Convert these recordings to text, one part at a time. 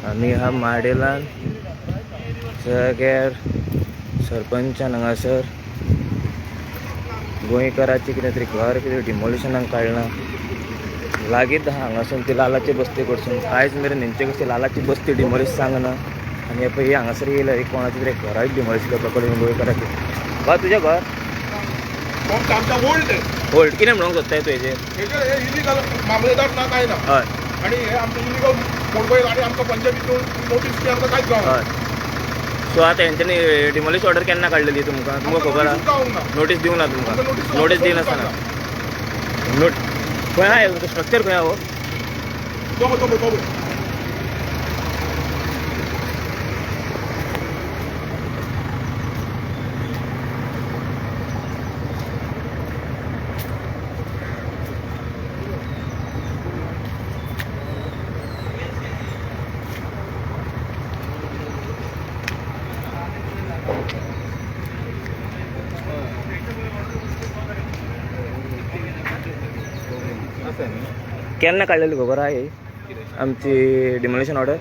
आमी हा माडेलान सगळ्यार सरपंचान हांगासर गोंयकाराची कितें तरी घर कितें डिमोलिशनाक काडलां लागींच हांगासून ती लालाची बस्ती कडसून आयज मेरेन हेंचे कशी लालाची बस्ती डिमोलिश सांगना आनी हे पळय हांगासर येयला एक कोणाची तरी घराच डिमोलिश करपा कडेन गोंयकाराची बा तुजें घर ओल्ड कितें म्हणूंक सोदताय तूं हेजेर इलिगल मामलेदार ना काय ना हय आणि हे आमचे इलिगल मोडपय आणि आमकां पंचायतीतून नोटीस ती आमकां कांयच गावना हय सो आतां हेंच्यांनी डिमोलिश ऑर्डर केन्ना काडलेली तुमकां खबर आहा नोटीस दिवंक ना तुमकां नोटीस दिनासतना खंय आहा स्ट्रक्चर खंय आहा हो केन्ना काडलेली खबर आहा ही आमची डिमोलिशन ऑर्डर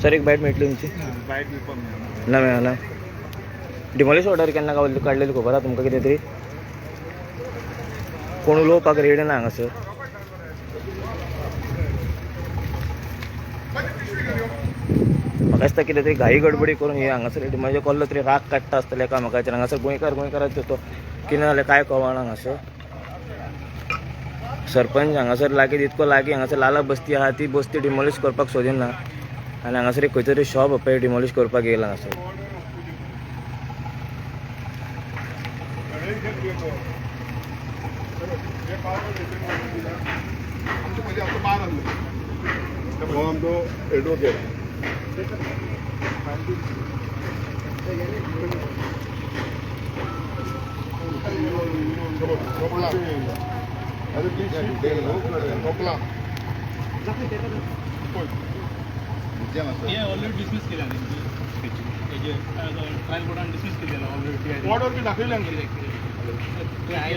सर एक बायट मेळटली तुमची ना मेळना डिमोलिश ऑर्डर केन्ना काडलेली खबर आहा तुमकां कितें तरी कोण उलोवपाक रेडी ना हांगासर म्हाका दिसता कितें तरी घाई गडबडी करून हे हांगासर म्हणजे कसलो तरी राग काडटा आसतले एकामेकाचेर हांगासर गोंयकाराचो तो कितें जालें काय कळना हांगासर सरपंच हांगासर लागीं इतको लागीं हांगासर लाला बस्ती आहा ती बस्ती डिमोलिश करपाक सोदिना आनी हांगासर एक खंय तरी शॉप पळय डिमोलिश करपाक येयला हांगासर ऑलरेडी डिसमिस केला ट्रायल कोर्टान डिसमिस केलेला ऑलरेडी ऑर्डर बी दाखयल्या ते आहे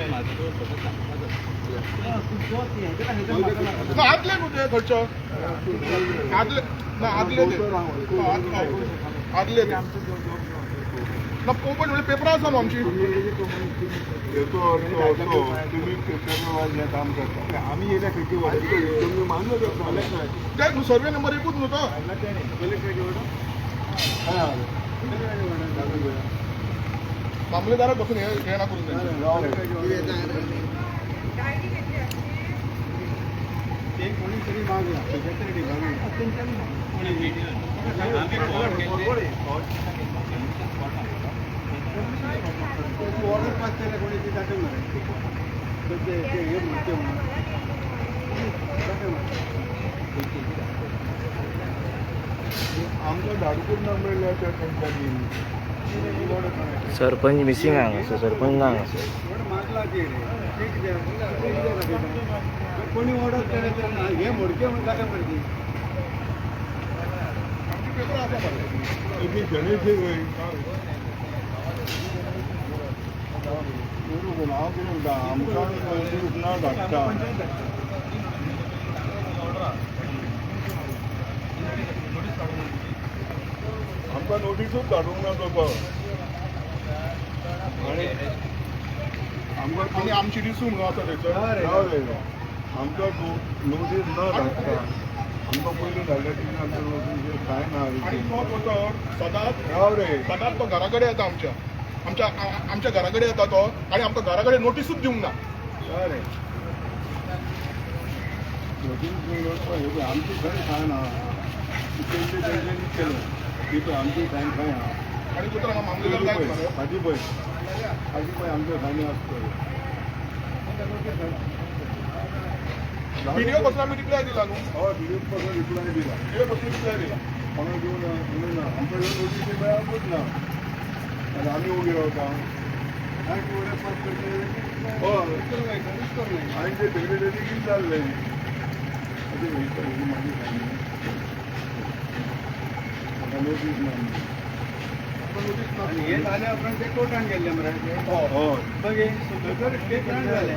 आदले न्हू ते खर्च आदले ना आदले ना पळोवपाक म्हणजे पेपरां आसा न्हू आमची काम करता आम्ही येल्या खंयची तुम्ही मान्य करता काय न्हू सर्वे नंबर एकूच न्हू तो मामलेदाराक बसून हे ना करून ते कोणी तरी मागला ऑर्डर पास केल्या कोणी ती दाखवणार हे म्हणते आमच्या धाडकून न मिळल्या त्या कंपनी सरपंच मिसिंग हांगासर सरपंच ना हांगासर मागला कोणी ऑर्डर केले तर हे मोडके म्हणून दाखल करते गणेश नाव कितें म्हणटा आमकां धाडटा आमकां नोटीसूच धाडूंक ना तो आणि आमची दिसून न्हू आसा थंयसर आमकां नोटीस न धाडटा आमकां पयलीं धाडल्या ती आमकां नोटीस कांय ना आणि तो सदांच तो घरा कडेन येता आमच्या घरा कडेन येता तो आणि आमकां घरा कडेन नोटीसूच दिवंक ना अरे नोटीस आमची खंय कांय ना तेंच्यांनी केलो ती आमची कांय खंय आहा आणि तुका मामलेदार काय म्हणले फाटी पळय आमच्या खाणी आसतले व्हिडिओ कसला आमी रिप्लाय दिला न्हू हय व्हिडिओ कसो रिप्लाय दिला व्हिडिओ कसली रिप्लाय दिला कोणाक दिवं ना आमकां नोटीस मेळाकूच ना आनी आमी उबी रावता आनी फुडें पास करते हय आनी ते सेक्रेटरी कितें जाल्लें अशें म्हाका नोटीस ना हे झाले आपण ते कोर्टान गेले मरे बघे ते ग्रांट झाले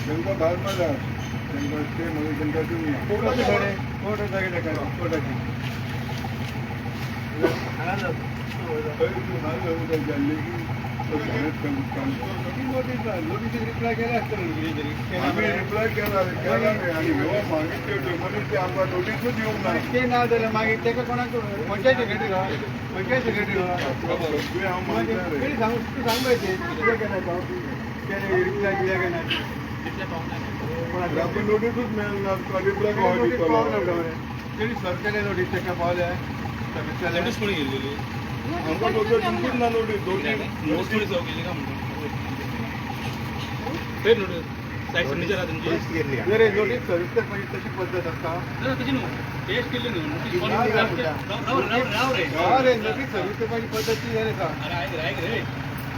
त्यांचा भाग मला त्यांचा ते म्हणजे त्यांचा तुम्ही कोर्टाचे कोर्टाची नोटीस रिप्लाय केला असतं रिप्लाय केला आणि मागितले ते आमकां नोटीसूच येवंक ना ते ना जाल्यार मागीर तेका कोणाक पंचायत सेक्रेटरी पंचायत सेक्रेटरी सांग पाहिजे कितें केलें रिप्लाय कित्याक केना आमकां नोटीसूच मेळना रिप्लाय तेणी सर केले नोटीस तेका पावले नोटीस कोणी गेलेली आमकां तुमकूच ना नोटीस नोटीस गेली का म्हणतो फेर नोटीस साईड सिग्नेचर आहे तुमची जर नोटीस सर्वीस करपाची तशी पद्दत आसता तशी न्हू टेस्ट केली न्हू नोटीस राव रे नोटीस सर्वीस करपाची पद्दत ती जाल्यार सांग अरे ऐक रे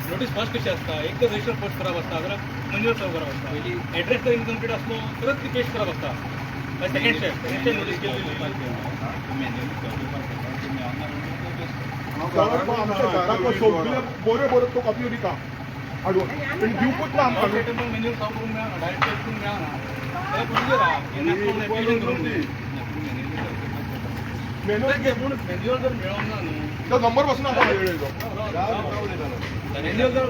नोटीस फर्स्ट कशी असता एक तर रजिस्टर पोस्ट करप असता जाल्यार मॅन्युअल सर्व करप असता एड्रेस जर इनकम्प्लीट असलो तरच ती पेस्ट करप असता सेकंड स्टेप नोटीस केलेली आमच्या घराक सगळे बरे बरे तो कॉपी दिता हाडून पण दिवपूच ना आमकां मॅन्युअल सॉल्व करून मेळना डायरेक्ट टेस्ट करून मेळना जाल्यार प्रोसिजर आहा मॅन्युअल जर मेळोंक ना न्हू तो नंबर बसना आमकां मेळ्ळेलो मॅन्युअल जर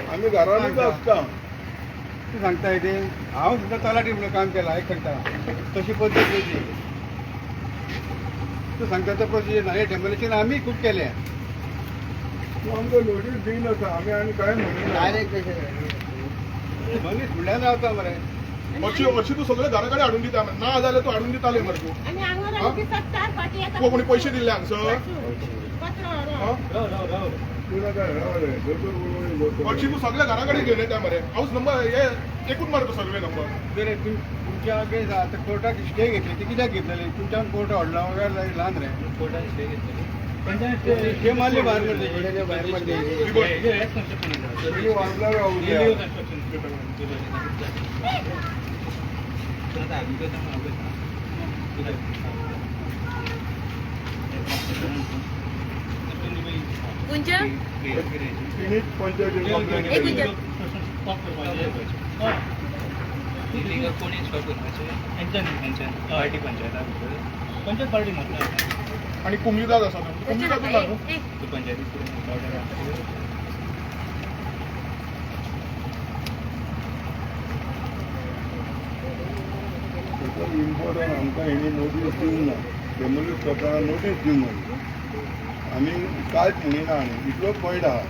आम्ही घरानूच आसता तू सांगता ते हांव सुद्दां तलाटी म्हणून काम केलां एक सांगता तशी पद्दत वेगळी तू सांगता तो प्रोसिजर ना हे डेमोलिशन आम्ही खूब केले तू आमकां नोटीस दिनाका आमी आनी काय म्हणना मनीस फुडल्यान रावता मरे अशी तू सगळे घराकडे हाडून दिता ना जाल्यार तू हाडून दिताले मरे तू कोणी पैसे दिल्ले हांगसर अशी तू सगळ्या घराकडे घेऊन येता मरे हाऊस नंबर हे एकूच मरे तो सर्वे नंबर कितें तुमच्या आतां कोर्टाक स्टे घेतली ती कित्याक घेतलेली तुमच्यान कोर्ट व्हडला वगैरे ल्हान रे कोर्टान स्टे घेतलेली स्टे मारली भायर मारली भायर मारली वाजला पंचायती कोणी स्टॉप करपाचें पार्टी पंचायता पंचायत पार्टी मारता आणि कुमलीदाद आसा कुमलीदादूच ना न्हू तू पंचायती इम्पॉर्टंट आमकां हेणी नोटीस दिवंक ना डेमोलिश करतना नोटीस दिवंक ना आमी कांयच म्हणिना आनी इतलोच पॉयंट आहा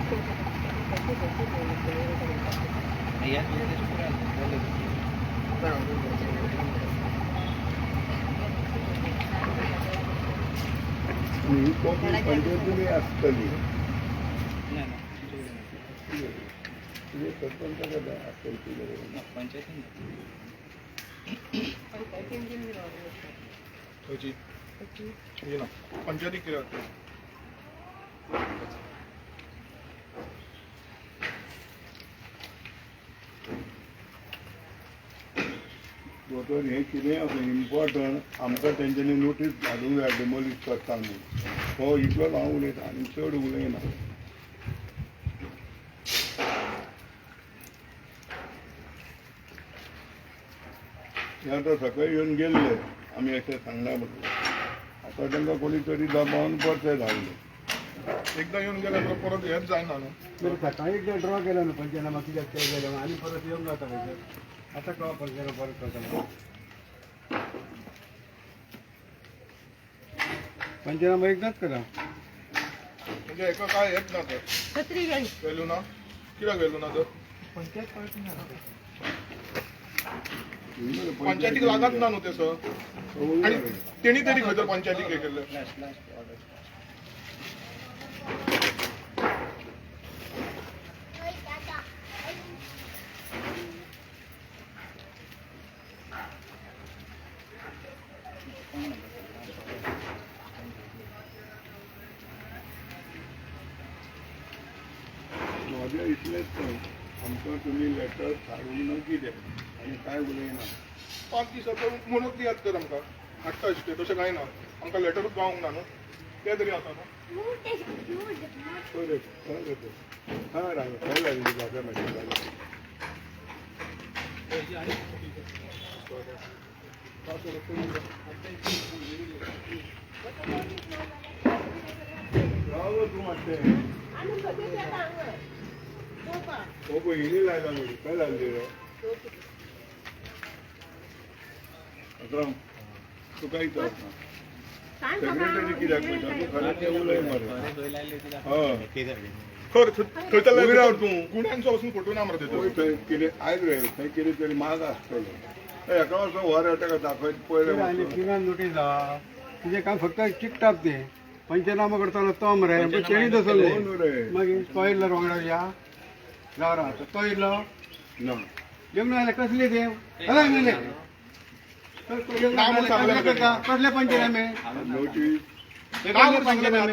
ही कॉपी पंचायतीनी आसतली सरपंच आसतली खंयची ही ना पंचायतीक कितें जाता तर हें कितें आसा इम्पॉर्टंट आमकां तेंच्यांनी नोटीस धाडूंक जाय डेमोलिश करता म्हणून हो इतलोच हांव उलयतां आनी चड उलयना हे आतां सकाळी येवन गेल्ले आमी अशें सांगना म्हणून आतां तांकां कोणी तरी दबावन परते धाडले एकदा येऊन गेले तर परत हेच जायना न्हू सकाळी एकदा ड्रॉ केला न्हू पंचनामा कित्याक ते गेले आनी परत येवंक जाता खंयसर आतां कळ्ळो पंचनामा परत करता पंचनामा एकदाच करा म्हणजे एका काय येत ना तर गेलो ना कित्याक गेलो ना तर पंचायतीक लागत ना न्हू तेसो आणि तेणी तरी खंय तर पंचायतीक हे केल्ले माझ्या इथलेच न्हय आमकां तुमी लेटर धाडूंक ना कितें आनी काय उलयना 5 दिसाचो म्हणून दियात तर आमकां हाडटा अशें तशें कांय ना आमकां लेटरूच गावंक ना न्हू ते तरी आसा न्हू बरें हां राव खंय लागली म्हाका मातशें राव तूं मातशें हो पयलीं लायला म्हणी काय लागली रे अकराम तुका विचार सेक्रेटरी कित्याक म्हणटा तूं खरें तें उलय मरे खर थंय राव तूं गुण्यांचो वचून फोटो ना मरे पळय थंय कितें आयज रे थंय कितें तरी माग आसतलो हेका वचून व्हर ताका दाखयत पयलें किमान नोटीस आहा तुजें काम फक्त चिकटाप तें पंचनामा करतालो तो मरे तेणी तसो मागीर तो येयल्लो वांगडा या गांवरा तो येयल्लो ना येवंक ना जाल्यार कसले ते कसले पंचनामे नोटीस कसले पंचनामे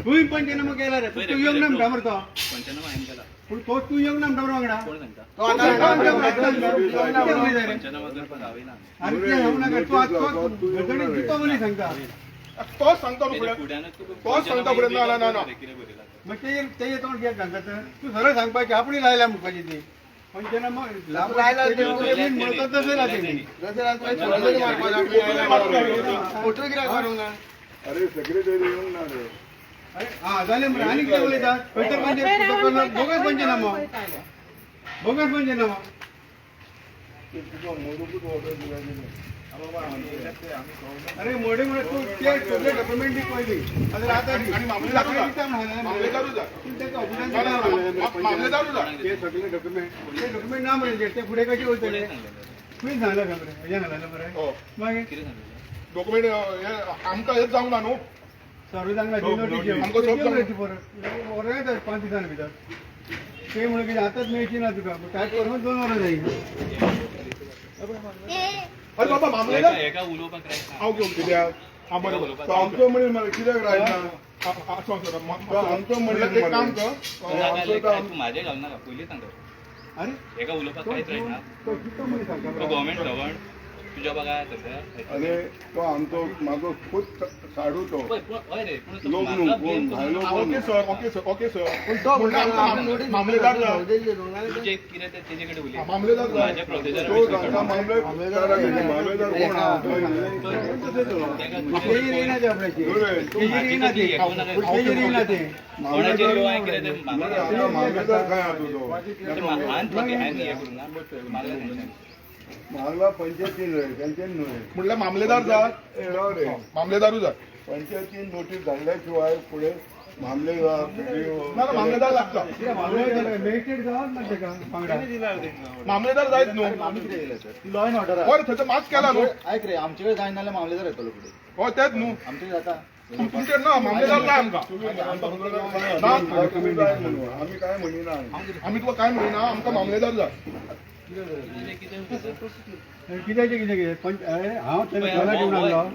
तुवें पंचनामा केला रे तूं येवंक ना म्हणटा मरे तो पूण तो तूं येवंक ना म्हणटा मरे वांगडा सांगता तोच सांगता न्हू फुडें तोच सांगता फुडें ना ना ना मग ते तोंड कित्याक सांगता तूं सरळ सांगपाची आपणी लायल्या म्हणपाची ती पंचनामा म्हणटा तशें ना तेणी फोटो कित्याक काडूंक ना अरे सेक्रेटरी येवंक ना रे अरे हां जालें मरे आनी कितें उलयतात खंय तर बोगस पंचनामा बोगस पंचनामा तुका मोडूकूच ऑर्डर दिला अरे मोडे म्हणे तू ते सगळे डॉक्युमेंट दी पयली आतां आणि मामलेदारूच ते सगळे डॉक्युमेंट ना म्हणजे ते फुडें कशें वयतले तुवें सांगलें खबर हें सांगलें मरे मागीर डॉक्युमेंट आमकां हेच जावंक ना न्हू सर्व सांगला परत 5 दिसांनी भितर ते म्हणून कितें आतांच मेळची ना तुका काय करून 2 वरां जायी अरे बाबा मामलेदार हांव घेवन कित्याक आमचो म्हणून मरे कित्याक रायना आमचो म्हणल्यार एक काम कर माझे घाल नाका पयलीं सांगता अरे एका उलोवपाक कांयच रायना तो कितलो मनीस सांगता तो गव्हर्मेंट सर्वंट तुज्या बागा सध्या आनी तो आमचो म्हाजो खूब साडू तो हय रे लोक न्हू कोण भायलो कोण ओके सर मामलेदार तुजे कितें तेजे कडेन उलय मामलेदार माझ्या प्रोसिजर तो सांगता मामलेदार कोण आहा केजी येयना ते आपल्याची केजी येयना ते केजी येयना ते कोणाचेर येवं कितें ते मामलेदार खंय आहा तुजो म्हागला पंचायतीन रे तेंच्यान न्हू रे म्हणल्यार मामलेदार जाय राव रे मामलेदारू जाय पंचायतीन नोटीस धाडल्या शिवाय फुडें मामलेदार ना मामलेदार लागता मेळटेड जावं ना तेका वांगडा मामलेदार जायत न्हू लॉ अँड ऑर्डर हय थंयचं मात केला न्हू ऐक रे आमच्याकडे जाय नाल्यार मामलेदार येतलो फुडें हय तेच न्हू आमच्याकडे जाता तुमचे ना मामलेदार जाय आमकां आम्ही काय म्हणिना आमी तुका काय म्हणिना आमकां मामलेदार जाय कित्याचें हांव तेन्ना घरा घेवन आयलो हांव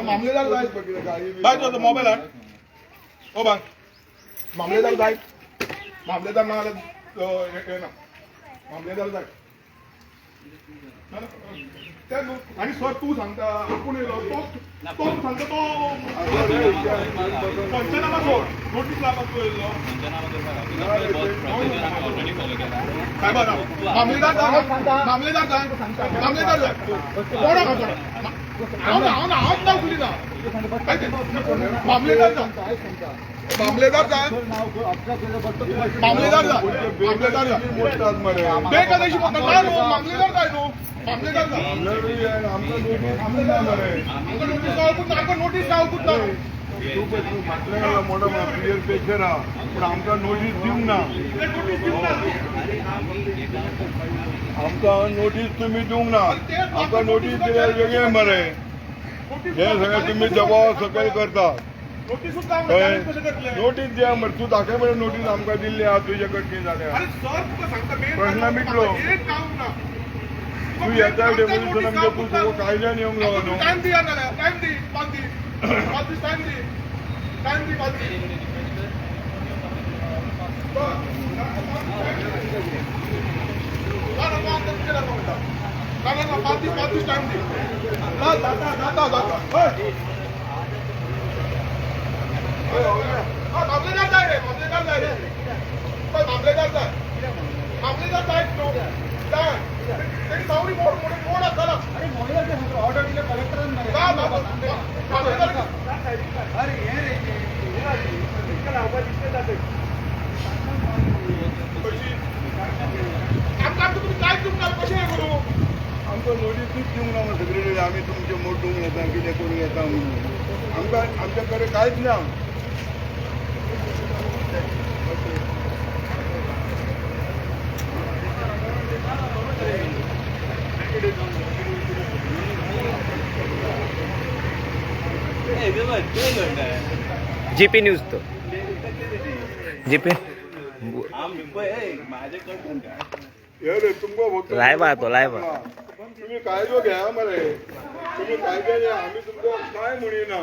मामलेदार जाय बाय तुजो मोबायल हाड ओ बाय मामलेदार जाय मामलेदार ना जाल्यार हे ना मामलेदार जाय आणि सर तू सांगता आपूण येयलो तो सांगता तो पंचनामा सोड नोटीस लावपाक तूं येयलो काय बरं मामलेदार जाय मामलेदार जाय मामलेदार जाय कोणा हांव नांव उखली ना मामलेदार जाय मामलेदार जाय मामलेदार जाय मामलेदार जाय बेकायदेशी म्हणटा काय न्हू मामलेदार जाय न्हू मामलेदार जाय आमकां नोटीस गावपूच ना मोठा क्लियर पेशर आहा पूण आमकां नोटीस दिवंक ना आमकां नोटीस तुमी दिवंक ना आमकां नोटीस दिल्यार वेगळे मरे हे सगळें तुमी दबाव सकयल करतात नोटीसूच गावना जाल्यार कशें करतले नोटीस द्या मरे तूं दाखय मरे नोटीस आमकां दिल्ली आहा तुजे कडची जाल्यार अरे सर तुका सांगता प्रश्न मिटलो. एक गावंक ना तू याच्या डेमोलिशन आमच्या तू सगळं कायद्या नियम लावा न्हू. टाइम दी नाल्या टाइम दी 5 दीस टाइम दी 5 दीस पाच दिवस टाइम दे मामलेदार जाय रे मामलेदार जाय सावरी मोड झाला ऑर्डर दिले कलेक्टरान अरे हे रे तुम्ही काय चुकणार कसे करू आमकां नोटीसूच दिवंक ना सगळे आमी तुमचे मोडूंक येता कितें करूंक येता म्हणून आमच्या कडेन कांयच ना. GP न्यूज तो GP रे तुमकां फक्त लायव्ह आहा तो लायव्ह आहा. तुम्ही कायदो घ्या मरे तुम्ही कायदो घ्या आम्ही तुमकां काय म्हणिना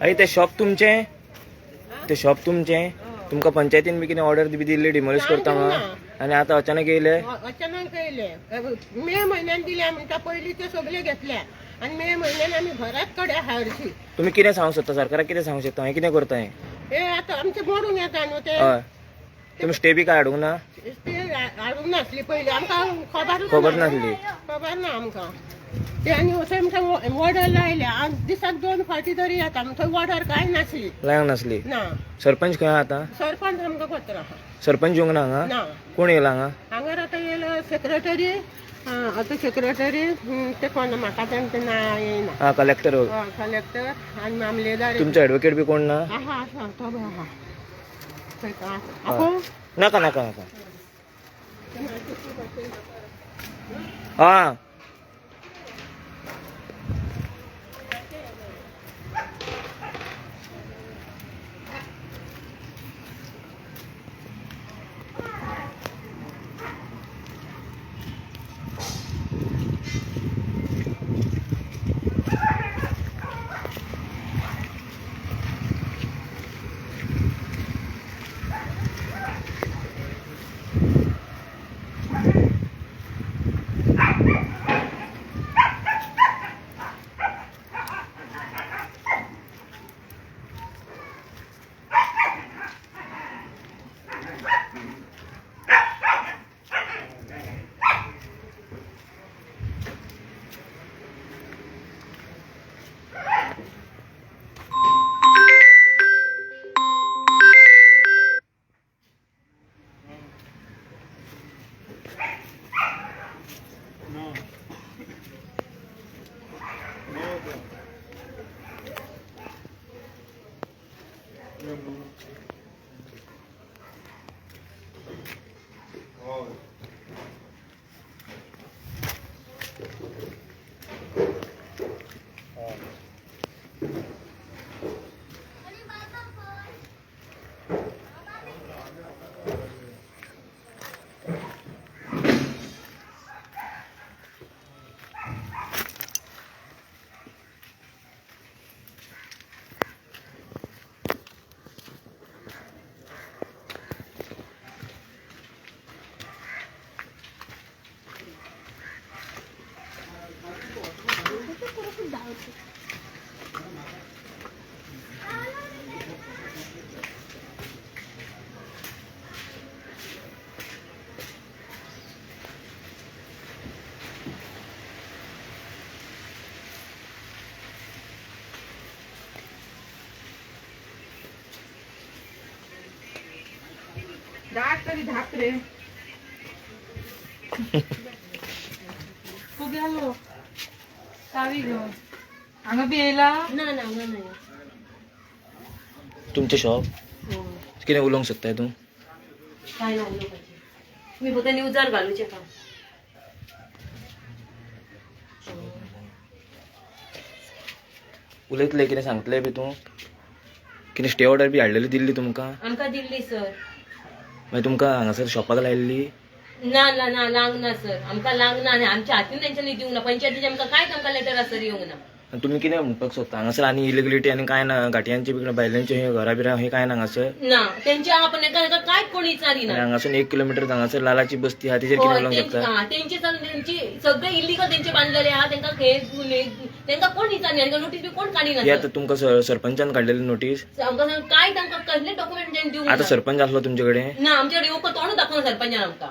अरे ते शॉप तुमचें तुमकां पंचायतीन बी कितें ऑर्डर बी दिल्ली डिमोलिश करता आनी आतां अचानक येयले. अचानक येयले मे म्हयन्यान दिल्या म्हणटा पयलीं ते सगळे घेतल्या आनी मे म्हयन्यान आमी घराच कडे हाडची. तुमी कितें सांगूंक सोदता सरकाराक कितें सांगूंक सोदता हें कितें करता हे आतां आमचे मोडूंक येता न्हू ते. हय तुमी स्टे बी काय हाडूंक ना. ते हाडूंक नासली पयलीं आमकां खबर नासली. खबर ना आमकां. त्यांनी असं आमकां वॉर्डर लायल्या आनी दिसाक 2 फावटी तरी येता थंय वॉर्डर काय नासली लायक नासली. ना सरपंच खंय आता? सरपंच आमकां पत्र आहा सरपंच येवंक ना हांगा? ना कोण येयला हांगा? हांगर आतां येयलो सेक्रेटरी आतां सेक्रेटरी ते कोण म्हाका तेंचें नांव येयना. हा कलेक्टर. कलेक्टर आनी मामलेदार तुमचे ॲडव्होकेट बी कोण ना? आहा आसा तो बी आहा थंय का आहो नाका नाका नाका. हा धाक तरी धाक रे तू गेलो चावी घेऊन हांगा बी येयला ना ना ना नाही तुमचे शॉप कितें उलोवंक सोदताय तूं? काय ना उलोवपाचें तुमी फक्त न्यूजार घालूचें काम उलयतले कितें सांगतले बी तूं? कितें स्टे ऑर्डर बी हाडलेली दिल्ली तुमकां? आमकां दिल्ली सर मागीर तुमकां हांगासर शॉपाक लायल्ली? ना ना ना लागना सर आमकां लागना आनी आमच्या हातीन तेंच्यांनी दिवंक ना पंचायतीचे आमकां कांयच आमकां लेटर आसर येवंक ना आनी तुमी कितें म्हणपाक सोदता हांगासर आनी इलिजिबिलिटी आनी काय ना गाटयांचे बी बायलांचे हे घरा बिरा हे काय ना हांगासर? ना तेंचे आपण एका कांयच कोण विचारिना हांगासून 1 किलोमिटर हांगासर लालाची बस्ती आहा तिचेर कितें उलोवंक शकता? तेंची सगळे इल्लीगल तेंचे बांधलेले आहा तेंकां कोण विचारना तांकां नोटीस बी कोण काडिना हे आतां तुमकां सरपंचान काडलेली नोटीस? आमकां काय तांकां कसले डॉक्युमेंट दिवंक आता सरपंच आसलो तुमचे कडेन? ना आमच्या कडेन येवंक तोंड दाखोवन सरपंचान आमकां